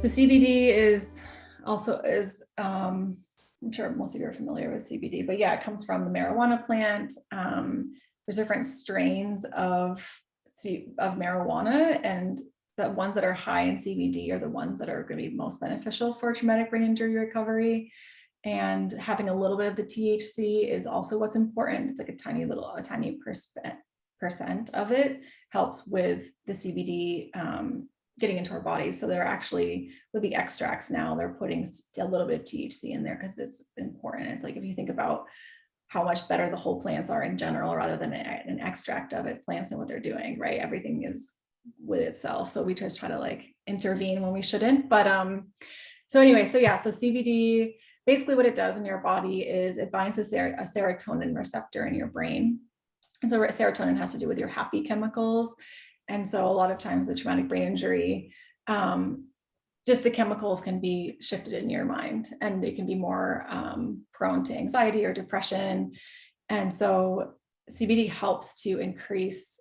So CBD is also I'm sure most of you are familiar with CBD, but yeah, it comes from the marijuana plant. There's different strains of marijuana, and the ones that are high in CBD are the ones that are going to be most beneficial for traumatic brain injury recovery. And having a little bit of the THC is also what's important. It's like a tiny percent of it helps with the CBD getting into our bodies. So they're actually, with the extracts now, they're putting a little bit of THC in there because it's important. It's like, if you think about how much better the whole plants are in general, rather than an extract of it, plants know what they're doing, right? Everything is with itself. So we just try to like intervene when we shouldn't. But so anyway, so CBD, basically what it does in your body is it binds a serotonin receptor in your brain. And so serotonin has to do with your happy chemicals. And so a lot of times the traumatic brain injury, just the chemicals can be shifted in your mind, and they can be more prone to anxiety or depression. And so CBD helps to increase,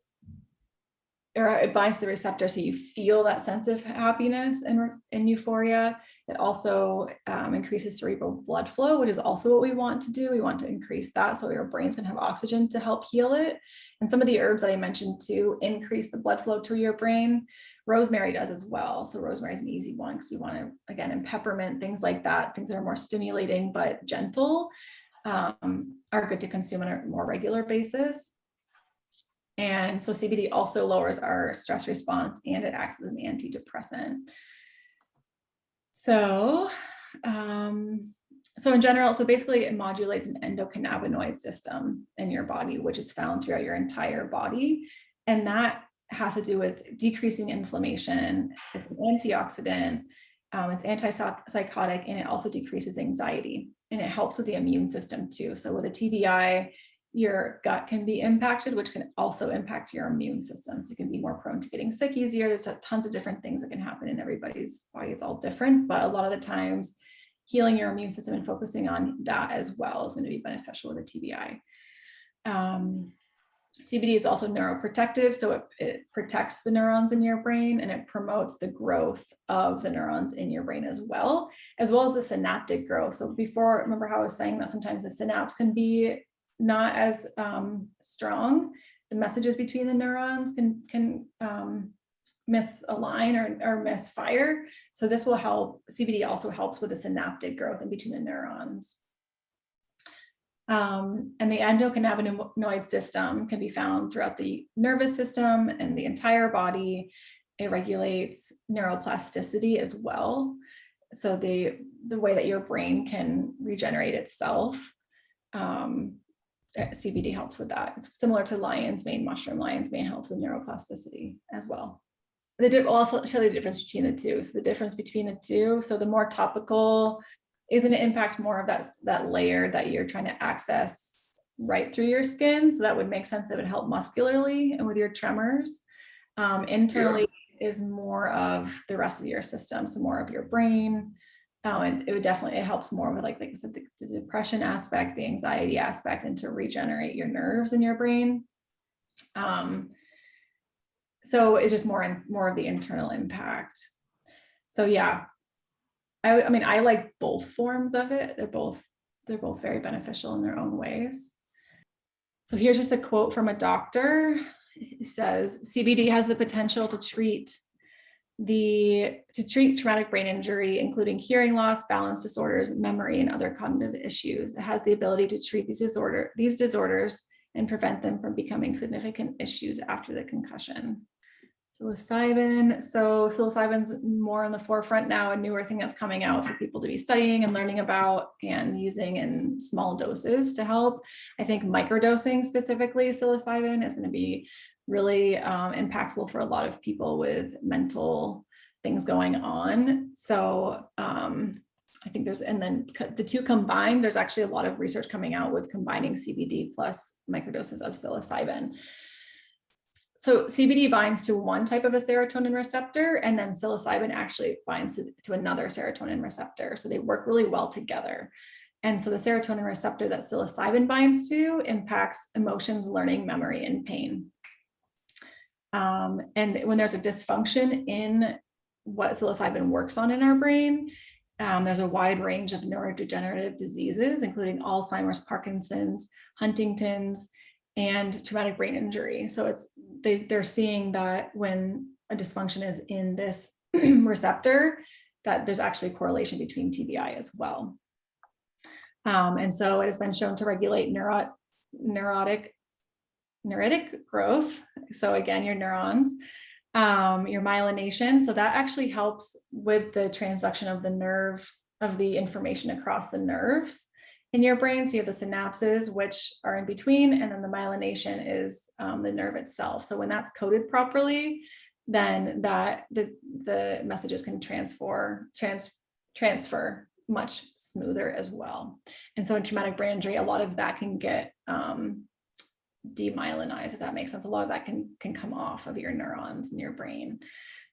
or it binds the receptor so you feel that sense of happiness and euphoria. It also increases cerebral blood flow, which is also what we want to do. We want to increase that so your brains can have oxygen to help heal it. And some of the herbs that I mentioned too increase the blood flow to your brain. Rosemary does as well. So rosemary is an easy one because you want to, again, and peppermint, things like that, things that are more stimulating but gentle, are good to consume on a more regular basis. And so CBD also lowers our stress response, and it acts as an antidepressant. So, so in general, so basically it modulates an endocannabinoid system in your body, which is found throughout your entire body. And that has to do with decreasing inflammation. It's an antioxidant, it's antipsychotic, and it also decreases anxiety. And it helps with the immune system too. So with a TBI, your gut can be impacted, which can also impact your immune system. So you can be more prone to getting sick easier. There's tons of different things that can happen in everybody's body. It's all different, but a lot of the times healing your immune system and focusing on that as well is going to be beneficial with a TBI. CBD is also neuroprotective. So it protects the neurons in your brain, and it promotes the growth of the neurons in your brain as well as the synaptic growth. So before, remember how I was saying that sometimes the synapse can be not as strong. The messages between the neurons can misalign or misfire. So this will help. CBD also helps with the synaptic growth in between the neurons. And the endocannabinoid system can be found throughout the nervous system and the entire body. It regulates neuroplasticity as well. So the way that your brain can regenerate itself. CBD helps with that. It's similar to lion's mane, mushroom lion's mane helps with neuroplasticity as well. I'll also show you the difference between the two. So the difference between the two, so the more topical is going to impact more of that layer that you're trying to access right through your skin. So that would make sense. That would help muscularly and with your tremors. Internally is more of the rest of your system, so more of your brain. And it helps more with, like I said, the depression aspect, the anxiety aspect, and to regenerate your nerves in your brain. So it's just more of the internal impact. So yeah, I mean, I like both forms of it. They're both very beneficial in their own ways. So here's just a quote from a doctor. He says, CBD has the potential to treat traumatic brain injury, including hearing loss, balance disorders, memory, and other cognitive issues. It has the ability to treat these disorders and prevent them from becoming significant issues after the concussion. Psilocybin. So psilocybin's more in the forefront now, a newer thing that's coming out for people to be studying and learning about and using in small doses to help. I think microdosing, specifically psilocybin, is going to be really impactful for a lot of people with mental things going on. So I think and then the two combined, there's actually a lot of research coming out with combining CBD plus microdoses of psilocybin. So CBD binds to one type of a serotonin receptor, and then psilocybin actually binds to another serotonin receptor. So they work really well together. And so the serotonin receptor that psilocybin binds to impacts emotions, learning, memory, and pain. And when there's a dysfunction in what psilocybin works on in our brain. There's a wide range of neurodegenerative diseases, including Alzheimer's, Parkinson's, Huntington's, and traumatic brain injury. So they're seeing that when a dysfunction is in this receptor, that there's actually a correlation between TBI as well. And so it has been shown to regulate neuritic growth. So again, your neurons, your myelination. So that actually helps with the transduction of the nerves, of the information across the nerves in your brain. So you have the synapses, which are in between, and then the myelination is the nerve itself. So when that's coded properly, then the messages can transfer much smoother as well. And so in traumatic brain injury, a lot of that can get demyelinized, if that makes sense. A lot of that can come off of your neurons in your brain.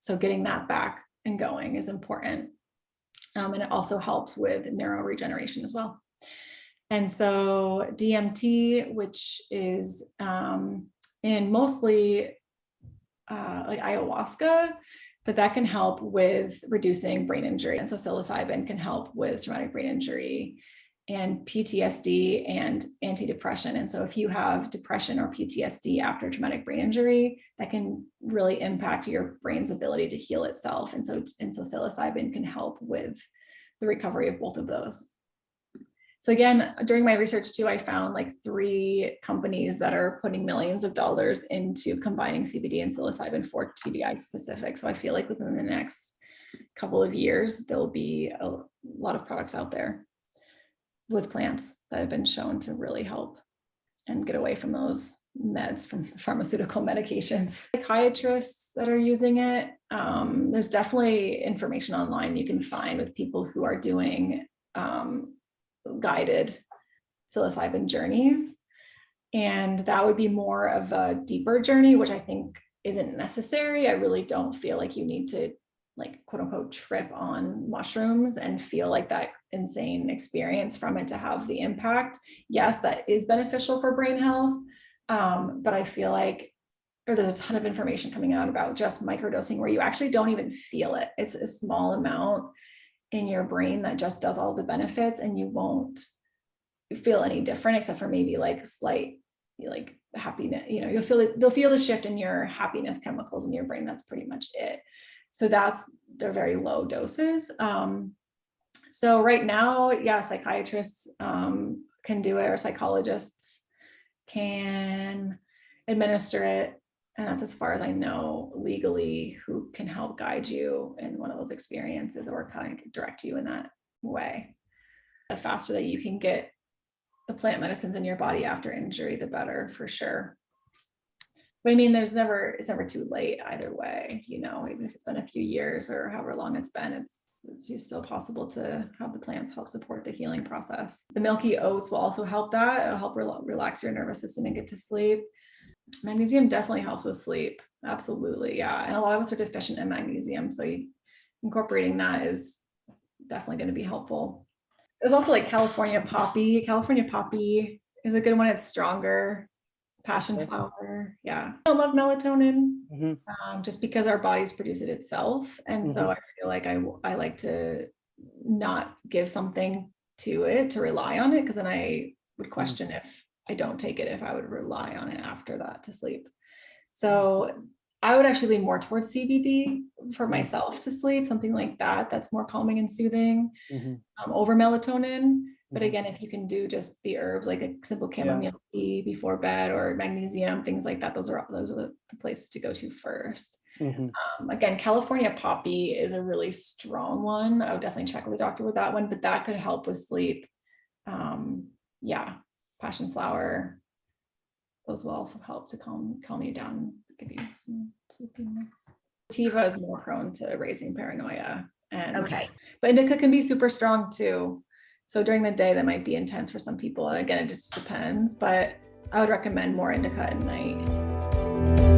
So getting that back and going is important. And it also helps with neuroregeneration as well. And so DMT, which is in mostly like ayahuasca, but that can help with reducing brain injury. And so psilocybin can help with traumatic brain injury and PTSD and antidepressant. And so if you have depression or PTSD after traumatic brain injury, that can really impact your brain's ability to heal itself. And so psilocybin can help with the recovery of both of those. So again, during my research too, I found like 3 companies that are putting millions of dollars into combining CBD and psilocybin for TBI specific. So I feel like within the next couple of years, there'll be a lot of products out there with plants that have been shown to really help and get away from those meds, from pharmaceutical medications. Psychiatrists that are using it, there's definitely information online you can find with people who are doing guided psilocybin journeys. And that would be more of a deeper journey, which I think isn't necessary. I really don't feel like you need to, like, quote unquote, trip on mushrooms and feel like that insane experience from it to have the impact. Yes, that is beneficial for brain health. But I feel like, or there's a ton of information coming out about just microdosing where you actually don't even feel it. It's a small amount in your brain that just does all the benefits, and you won't feel any different except for maybe like slight, like happiness, they'll feel the shift in your happiness chemicals in your brain. That's pretty much it. So they're very low doses. So right now, yeah, psychiatrists can do it, or psychologists can administer it. And that's as far as I know legally, who can help guide you in one of those experiences or kind of direct you in that way. The faster that you can get the plant medicines in your body after injury, the better, for sure. But I mean, it's never too late either way, even if it's been a few years or however long it's been, it's still possible to have the plants help support the healing process. The milky oats will also help that. It'll help relax your nervous system and get to sleep. Magnesium definitely helps with sleep. Absolutely. Yeah. And a lot of us are deficient in magnesium. So incorporating that is definitely going to be helpful. There's also like California poppy. California poppy is a good one. It's stronger. Passion flower. Yeah. I love melatonin just because our bodies produce it itself. And so I feel like I like to not give something to it to rely on it, because then I would question if I don't take it, if I would rely on it after that to sleep. So I would actually lean more towards CBD for myself to sleep, something like that, that's more calming and soothing over melatonin. But again, if you can do just the herbs, like a simple chamomile tea before bed, or magnesium, things like that, those are the places to go to first. Again, California poppy is a really strong one. I would definitely check with a doctor with that one, but that could help with sleep. Passion flower, those will also help to calm you down, give you some sleepiness. Sativa is more prone to raising paranoia, but indica can be super strong too. So during the day, that might be intense for some people. Again, it just depends, but I would recommend more indica at night.